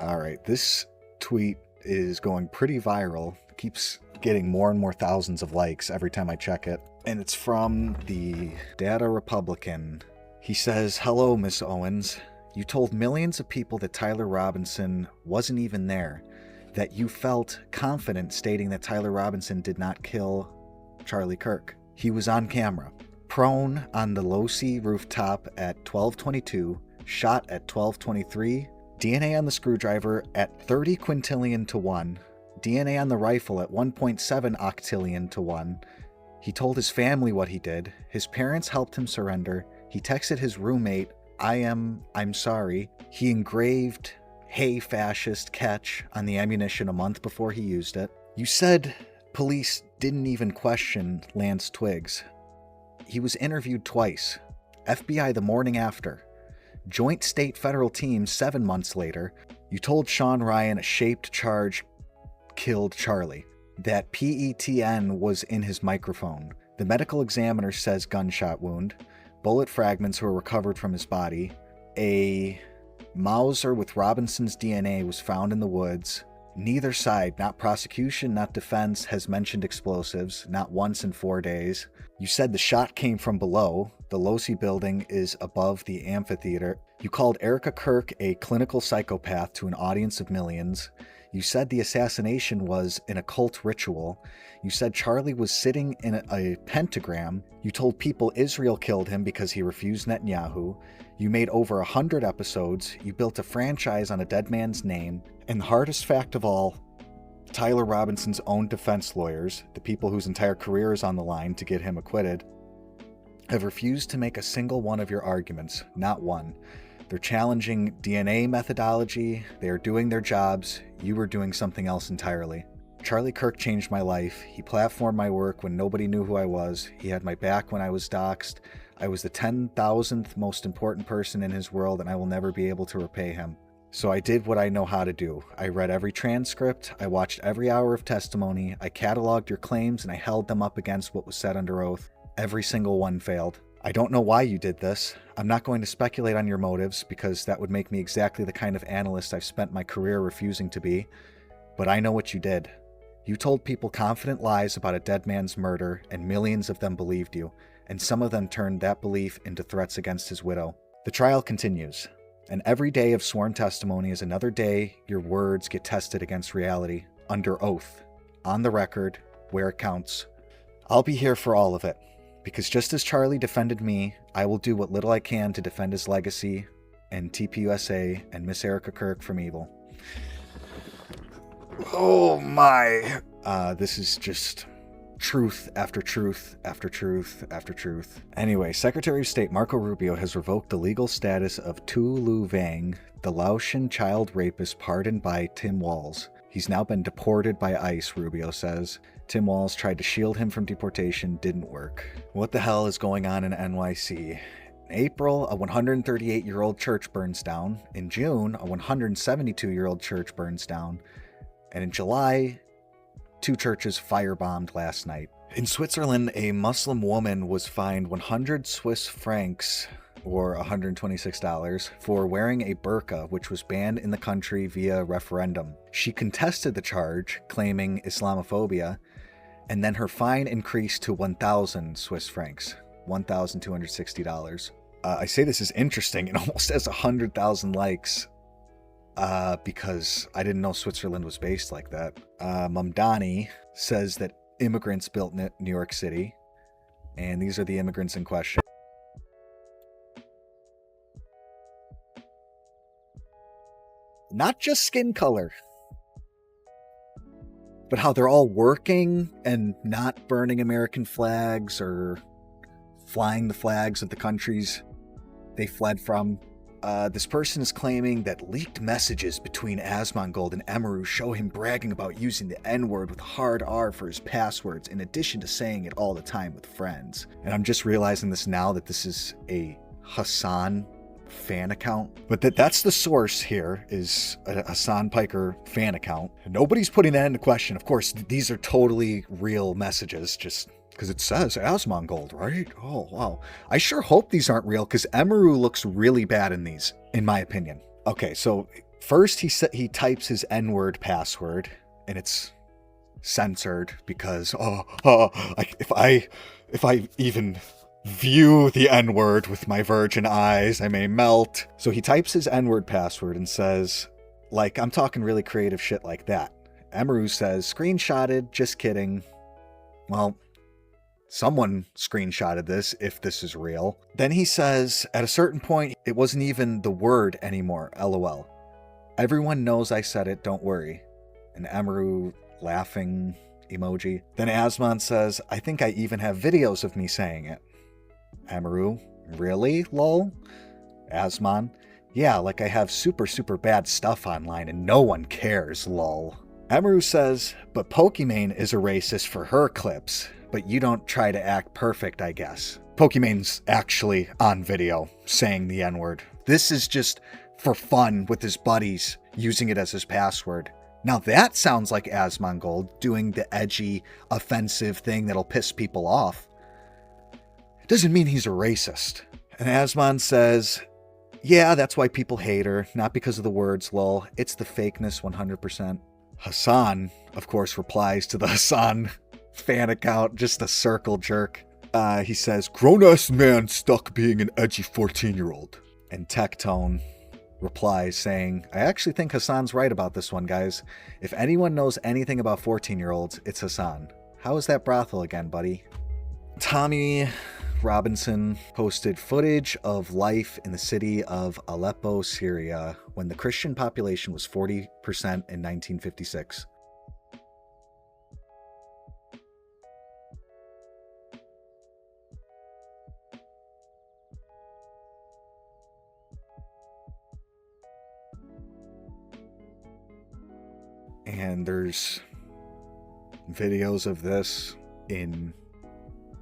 All right, this tweet is going pretty viral. Keeps getting more and more thousands of likes every time I check it. And it's from the Data Republican. He says, "Hello, Miss Owens. You told millions of people that Tyler Robinson wasn't even there, that you felt confident stating that Tyler Robinson did not kill Charlie Kirk. He was on camera, prone on the Losi rooftop at 12:22, shot at 12:23, DNA on the screwdriver at 30 quintillion to 1, DNA on the rifle at 1.7 octillion to 1. He told his family what he did. His parents helped him surrender. He texted his roommate, I'm sorry. He engraved, hey fascist, catch on the ammunition a month before he used it. You said police didn't even question Lance Twiggs. He was interviewed twice. FBI the morning after. Joint state-federal teams 7 months later. You told Sean Ryan a shaped charge killed Charlie. That PETN was in his microphone. The medical examiner says gunshot wound. Bullet fragments were recovered from his body. A Mauser with Robinson's DNA was found in the woods. Neither side, not prosecution, not defense, has mentioned explosives, not once in 4 days. You said the shot came from below. The Losi building is above the amphitheater. You called Erica Kirk a clinical psychopath to an audience of millions. You said the assassination was an occult ritual. You said Charlie was sitting in a pentagram. You told people Israel killed him because he refused Netanyahu. You made over 100 episodes. You built a franchise on a dead man's name. And the hardest fact of all, Tyler Robinson's own defense lawyers, the people whose entire career is on the line to get him acquitted, have refused to make a single one of your arguments, not one. They're challenging DNA methodology, they are doing their jobs, you were doing something else entirely. Charlie Kirk changed my life. He platformed my work when nobody knew who I was. He had my back when I was doxxed. I was the 10,000th most important person in his world, and I will never be able to repay him. So I did what I know how to do. I read every transcript, I watched every hour of testimony, I cataloged your claims, and I held them up against what was said under oath. Every single one failed. I don't know why you did this. I'm not going to speculate on your motives, because that would make me exactly the kind of analyst I've spent my career refusing to be. But I know what you did. You told people confident lies about a dead man's murder, and millions of them believed you, and some of them turned that belief into threats against his widow. The trial continues, and every day of sworn testimony is another day your words get tested against reality, under oath, on the record, where it counts. I'll be here for all of it, because just as Charlie defended me, I will do what little I can to defend his legacy, and TPUSA and Miss Erica Kirk from evil. Oh my. This is just truth after truth after truth after truth. Anyway, Secretary of State Marco Rubio has revoked the legal status of Tu Lu Vang, the Laotian child rapist pardoned by Tim Walz. He's now been deported by ICE, Rubio says. Tim Walz tried to shield him from deportation, didn't work. What the hell is going on in NYC? In April, a 138-year-old church burns down. In June, a 172-year-old church burns down. And in July, 2 churches firebombed last night. In Switzerland, a Muslim woman was fined 100 Swiss francs, or $126, for wearing a burqa, which was banned in the country via referendum. She contested the charge, claiming Islamophobia, and then her fine increased to 1,000 Swiss francs, $1,260. I say this is interesting. It almost has 100,000 likes. Because I didn't know Switzerland was based like that. Mamdani says that immigrants built New York City, and these are the immigrants in question. Not just skin color, but how they're all working and not burning American flags or flying the flags of the countries they fled from. This person is claiming that leaked messages between Asmongold and Emaru show him bragging about using the N-word with a hard R for his passwords, in addition to saying it all the time with friends. And I'm just realizing this now, that this is a Hassan fan account. But that's the source here, is a Hassan Piker fan account. Nobody's putting that into question. Of course, these are totally real messages, just because it says Asmongold, right? Oh, wow. I sure hope these aren't real, because Emaru looks really bad in these, in my opinion. Okay, so First, he types his N-word password, and it's censored because, if I even view the N-word with my virgin eyes, I may melt. So he types his N-word password and says, like, I'm talking really creative shit like that. Emaru says, screenshotted, just kidding. Well, someone screenshotted this, if this is real. Then he says, at a certain point, it wasn't even the word anymore, LOL. Everyone knows I said it, don't worry. An Emaru laughing emoji. Then Asmon says, I think I even have videos of me saying it. Emaru, really, lol? Asmon, yeah, like I have super bad stuff online and no one cares, lol. Emaru says, but Pokimane is a racist for her clips, but you don't try to act perfect, I guess. Pokimane's actually on video saying the N-word. This is just for fun with his buddies, using it as his password. Now that sounds like Asmongold doing the edgy, offensive thing that'll piss people off. It doesn't mean he's a racist. And Asmon says, yeah, that's why people hate her, not because of the words, lol. It's the fakeness 100%. Hassan, of course, replies to the Hassan fan account, just a circle jerk. He says, grown-ass man stuck being an edgy 14-year-old. And Tectone replies saying, I actually think Hassan's right about this one, guys. If anyone knows anything about 14-year-olds, it's Hassan. How is that brothel again, buddy? Tommy Robinson posted footage of life in the city of Aleppo, Syria, when the Christian population was 40% in 1956. And there's videos of this in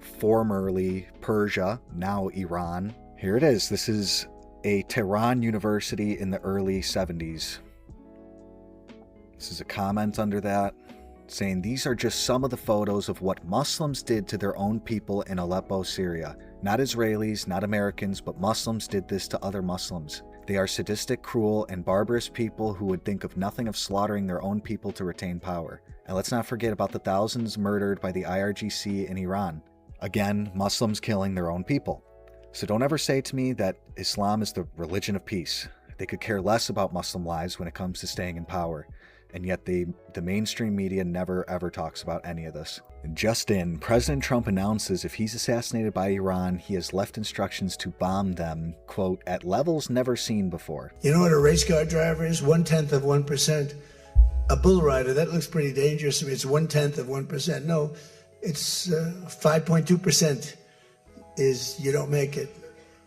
formerly Persia, now Iran. Here it is. This is a Tehran university in the early 70s. This is a comment under that saying, these are just some of the photos of what Muslims did to their own people in Aleppo, Syria. Not Israelis, not Americans, but Muslims did this to other Muslims. They are sadistic, cruel, and barbarous people who would think of nothing of slaughtering their own people to retain power. And let's not forget about the thousands murdered by the IRGC in Iran. Again, Muslims killing their own people. So don't ever say to me that Islam is the religion of peace. They could care less about Muslim lives when it comes to staying in power. And yet the mainstream media never ever talks about any of this. Just in, President Trump announces if he's assassinated by Iran, he has left instructions to bomb them, quote, at levels never seen before. You know what a race car driver is? 1/10 of 1%. A bull rider, that looks pretty dangerous to me. It's 1/10 of 1%. No, it's 5.2% is you don't make it.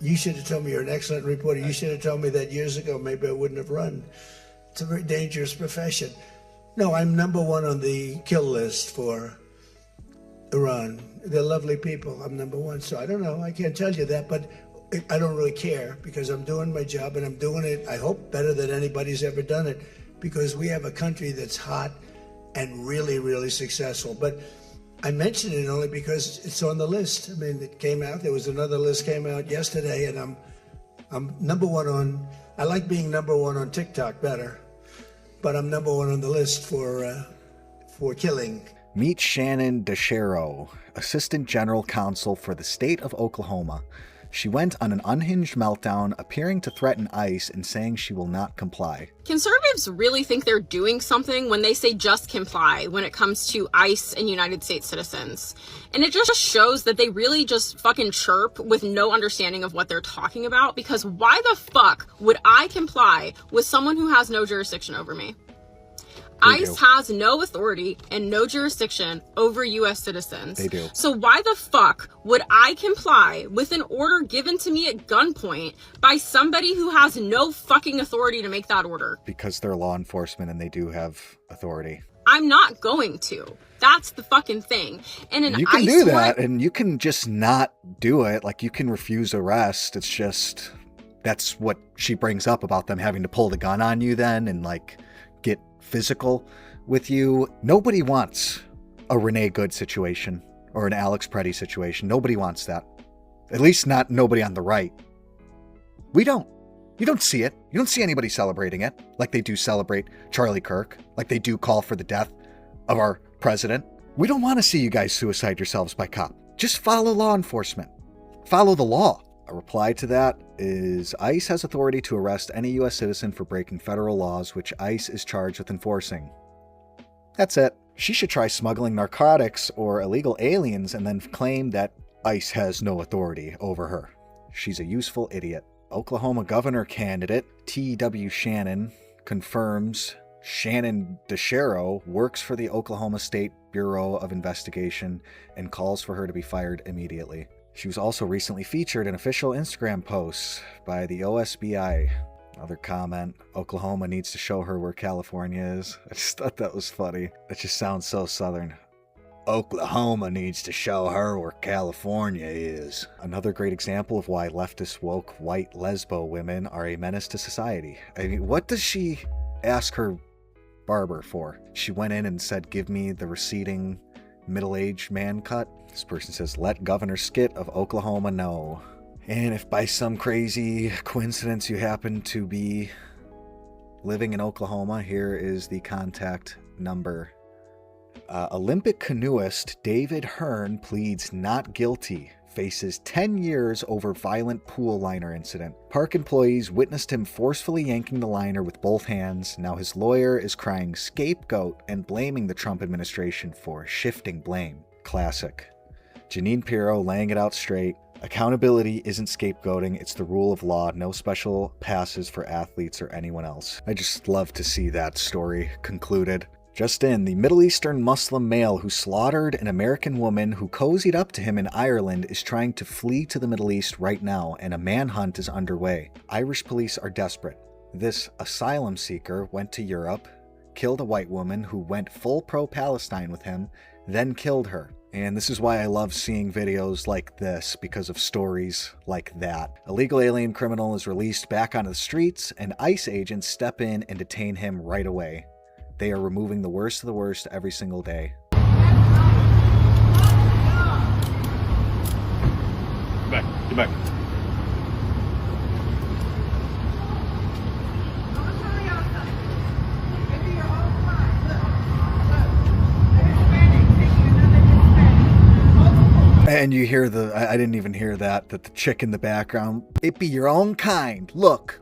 You should have told me, you're an excellent reporter. You should have told me that years ago. Maybe I wouldn't have run. It's a very dangerous profession. No, I'm number one on the kill list for Iran. They're lovely people. I'm number one. So I don't know. I can't tell you that, but I don't really care because I'm doing my job and I'm doing it, I hope, better than anybody's ever done it, because we have a country that's hot and really, really successful. But I mention it only because it's on the list. I mean, it came out. There was another list came out yesterday, and I'm number one on. I like being number one on TikTok better, but I'm number one on the list for killing. Meet Shannon DeShero, Assistant General Counsel for the state of Oklahoma. She went on an unhinged meltdown, appearing to threaten ICE and saying she will not comply. Conservatives really think they're doing something when they say just comply when it comes to ICE and United States citizens. And it just shows that they really just fucking chirp with no understanding of what they're talking about, because why the fuck would I comply with someone who has no jurisdiction over me? ICE has no authority and no jurisdiction over U.S. citizens. They do. So why the fuck would I comply with an order given to me at gunpoint by somebody who has no fucking authority to make that order? Because they're law enforcement and they do have authority. I'm not going to. That's the fucking thing. And an you can ICE do that, and you can just not do it. Like, you can refuse arrest. It's just, that's what she brings up about them having to pull the gun on you then and, like, get physical with you. Nobody wants a Renee Good situation or an Alex Preddy situation. Nobody wants that. At least not nobody on the right. We don't. You don't see it. You don't see anybody celebrating it like they do celebrate Charlie Kirk, like they do call for the death of our president. We don't want to see you guys suicide yourselves by cop. Just follow law enforcement. Follow the law. A reply to that is ICE has authority to arrest any U.S. citizen for breaking federal laws, which ICE is charged with enforcing. That's it. She should try smuggling narcotics or illegal aliens and then claim that ICE has no authority over her. She's a useful idiot. Oklahoma governor candidate T.W. Shannon confirms Shannon DeShero works for the Oklahoma State Bureau of Investigation and calls for her to be fired immediately. She was also recently featured in official Instagram posts by the OSBI. Another comment, Oklahoma needs to show her where California is. I just thought that was funny. It just sounds so southern. Oklahoma needs to show her where California is. Another great example of why leftist woke white lesbo women are a menace to society. I mean, what does she ask her barber for? She went in and said, give me the receding middle-aged man cut. This person says, let Governor Skit of Oklahoma know. And if by some crazy coincidence you happen to be living in Oklahoma, here is the contact number. Olympic canoeist David Hearn pleads not guilty, faces 10 years over violent pool liner incident. Park employees witnessed him forcefully yanking the liner with both hands. Now his lawyer is crying scapegoat and blaming the Trump administration for shifting blame. Classic. Janine Pirro laying it out straight. Accountability isn't scapegoating, it's the rule of law. No special passes for athletes or anyone else. I just love to see that story concluded. Just in, the Middle Eastern Muslim male who slaughtered an American woman who cozied up to him in Ireland is trying to flee to the Middle East right now, and a manhunt is underway. Irish police are desperate. This asylum seeker went to Europe, killed a white woman who went full pro-Palestine with him, then killed her. And this is why I love seeing videos like this, because of stories like that. Illegal alien criminal is released back onto the streets, and ICE agents step in and detain him right away. They are removing the worst of the worst every single day. Get back, get back. And you hear I didn't even hear that the chick in the background. It be your own kind. Look.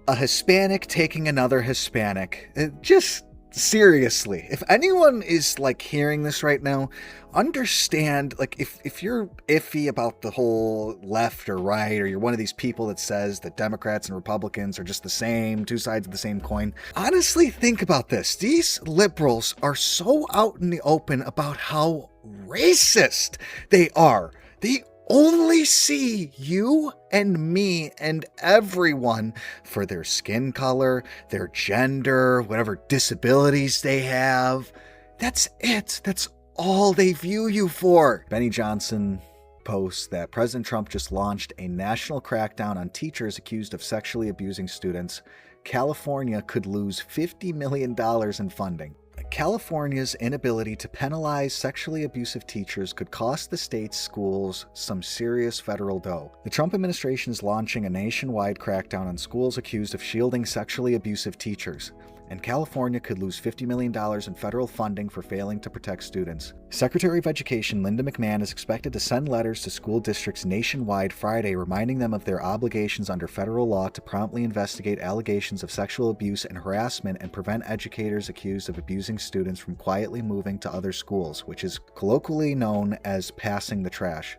A Hispanic taking another Hispanic. Just seriously, if anyone is like hearing this right now, understand, like if you're iffy about the whole left or right, or you're one of these people that says that Democrats and Republicans are just the same, two sides of the same coin, honestly think about this. These liberals are so out in the open about how racist they are. They only see you and me and everyone for their skin color, their gender, whatever disabilities they have. That's it. That's all they view you for. Benny Johnson posts that President Trump just launched a national crackdown on teachers accused of sexually abusing students. California could lose $50 million in funding. California's inability to penalize sexually abusive teachers could cost the state's schools some serious federal dough. The Trump administration is launching a nationwide crackdown on schools accused of shielding sexually abusive teachers, and California could lose $50 million in federal funding for failing to protect students. Secretary of Education Linda McMahon is expected to send letters to school districts nationwide Friday reminding them of their obligations under federal law to promptly investigate allegations of sexual abuse and harassment and prevent educators accused of abusing students from quietly moving to other schools, which is colloquially known as passing the trash.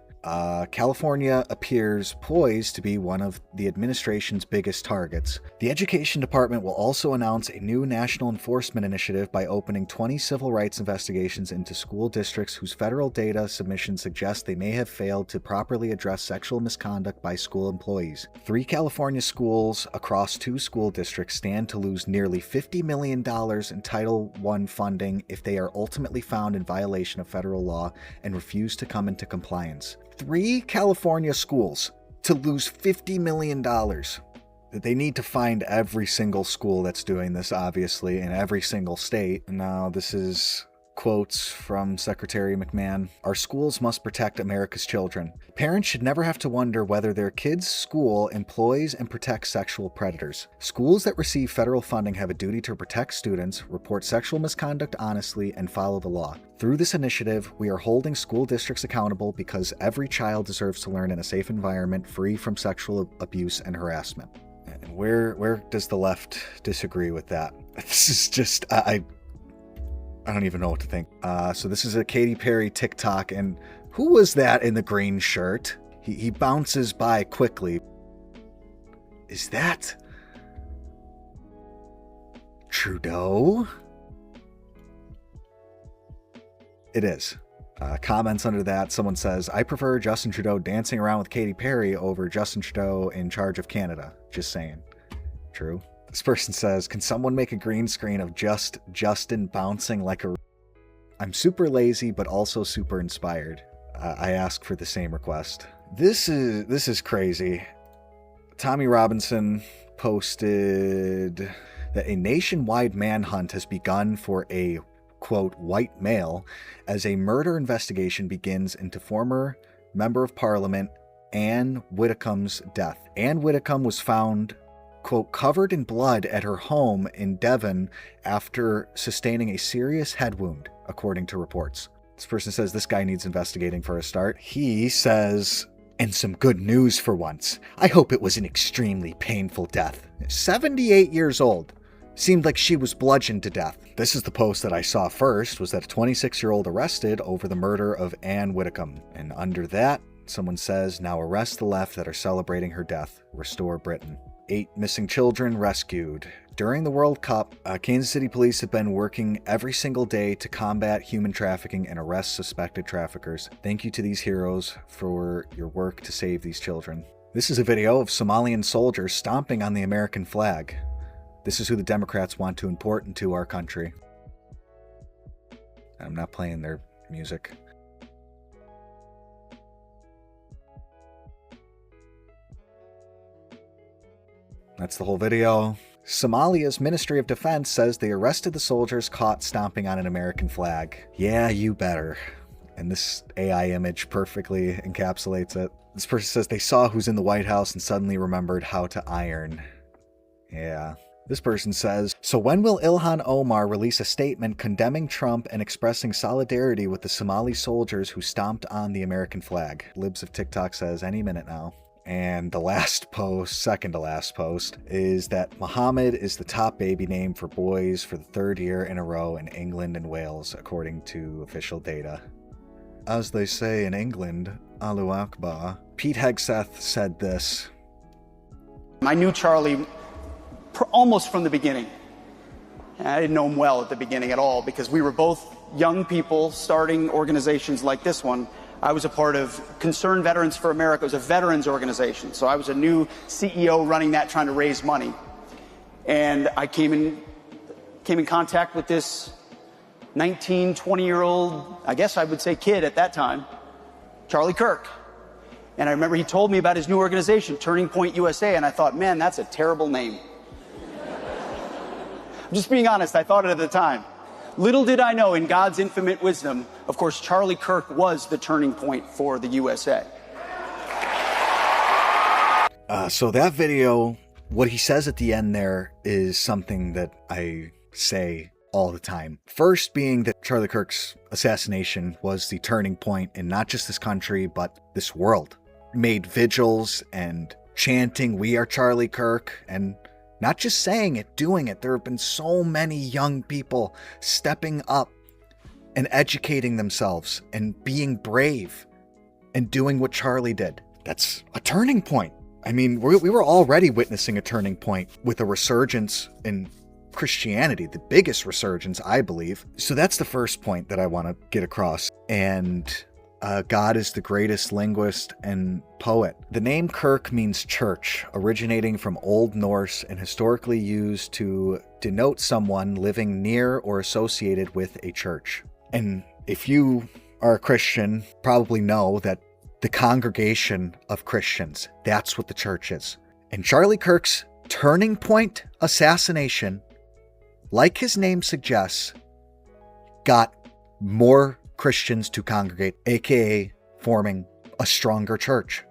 California appears poised to be one of the administration's biggest targets. The Education Department will also announce a new national enforcement initiative by opening 20 civil rights investigations into school districts whose federal data submissions suggest they may have failed to properly address sexual misconduct by school employees. 3 California schools across 2 school districts stand to lose nearly $50 million in Title I funding if they are ultimately found in violation of federal law and refuse to come into compliance. 3 California schools to lose $50 million. They need to find every single school that's doing this, obviously, in every single state. Now, this is quotes from Secretary McMahon. Our schools must protect America's children. Parents should never have to wonder whether their kids' school employs and protects sexual predators. Schools that receive federal funding have a duty to protect students, report sexual misconduct honestly, and follow the law. Through this initiative, we are holding school districts accountable because every child deserves to learn in a safe environment free from sexual abuse and harassment. And where does the left disagree with that? This is just, I don't even know what to think. So this is a Katy Perry TikTok, and who was that in the green shirt? He bounces by quickly. Is that Trudeau? It is. Comments under that, someone says, I prefer Justin Trudeau dancing around with Katy Perry over Justin Trudeau in charge of Canada. Just saying. True. This person says, can someone make a green screen of just Justin bouncing like a... I'm super lazy, but also super inspired. I ask for the same request. This is crazy. Tommy Robinson posted that a nationwide manhunt has begun for a, quote, white male as a murder investigation begins into former Member of Parliament Anne Widdecombe's death. Anne Widdecombe was found, quote, covered in blood at her home in Devon after sustaining a serious head wound, according to reports. This person says this guy needs investigating for a start. He says, and some good news for once. I hope it was an extremely painful death. 78 years old. Seemed like she was bludgeoned to death. This is the post that I saw first, was that a 26-year-old arrested over the murder of Anne Widdecombe. And under that, someone says, now arrest the left that are celebrating her death. Restore Britain. 8 missing children rescued. During the World Cup, Kansas City police have been working every single day to combat human trafficking and arrest suspected traffickers. Thank you to these heroes for your work to save these children. This is a video of Somalian soldiers stomping on the American flag. This is who the Democrats want to import into our country. I'm not playing their music. That's the whole video. Somalia's Ministry of Defense says they arrested the soldiers caught stomping on an American flag. Yeah, you better. And this AI image perfectly encapsulates it. This person says they saw who's in the White House and suddenly remembered how to iron. Yeah. This person says, so when will Ilhan Omar release a statement condemning Trump and expressing solidarity with the Somali soldiers who stomped on the American flag? Libs of TikTok says any minute now. And the last post, second to last post, is that Muhammad is the top baby name for boys for the 3rd year in a row in England and Wales, according to official data. As they say in England, Allahu Akbar. Pete Hegseth said this. I knew Charlie almost from the beginning. I didn't know him well at the beginning at all because we were both young people starting organizations like this one. I was a part of Concerned Veterans for America. It was a veterans organization. So I was a new CEO running that, trying to raise money. And I came in contact with this 19, 20-year-old, I guess I would say kid at that time, Charlie Kirk. And I remember he told me about his new organization, Turning Point USA, and I thought, man, that's a terrible name. I'm just being honest, I thought it at the time. Little did I know, in God's infinite wisdom, of course, Charlie Kirk was the turning point for the USA. So that video, what he says at the end there is something that I say all the time. First being that Charlie Kirk's assassination was the turning point in not just this country, but this world. Made vigils and chanting, "We are Charlie Kirk," and not just saying it, doing it. There have been so many young people stepping up and educating themselves and being brave and doing what Charlie did. That's a turning point. I mean, we were already witnessing a turning point with a resurgence in Christianity, the biggest resurgence, I believe. So that's the first point that I want to get across. And God is the greatest linguist and poet. The name Kirk means church, originating from Old Norse and historically used to denote someone living near or associated with a church. And if you are a Christian, probably know that the congregation of Christians, that's what the church is. And Charlie Kirk's turning point assassination, like his name suggests, got more Christians to congregate, aka forming a stronger church.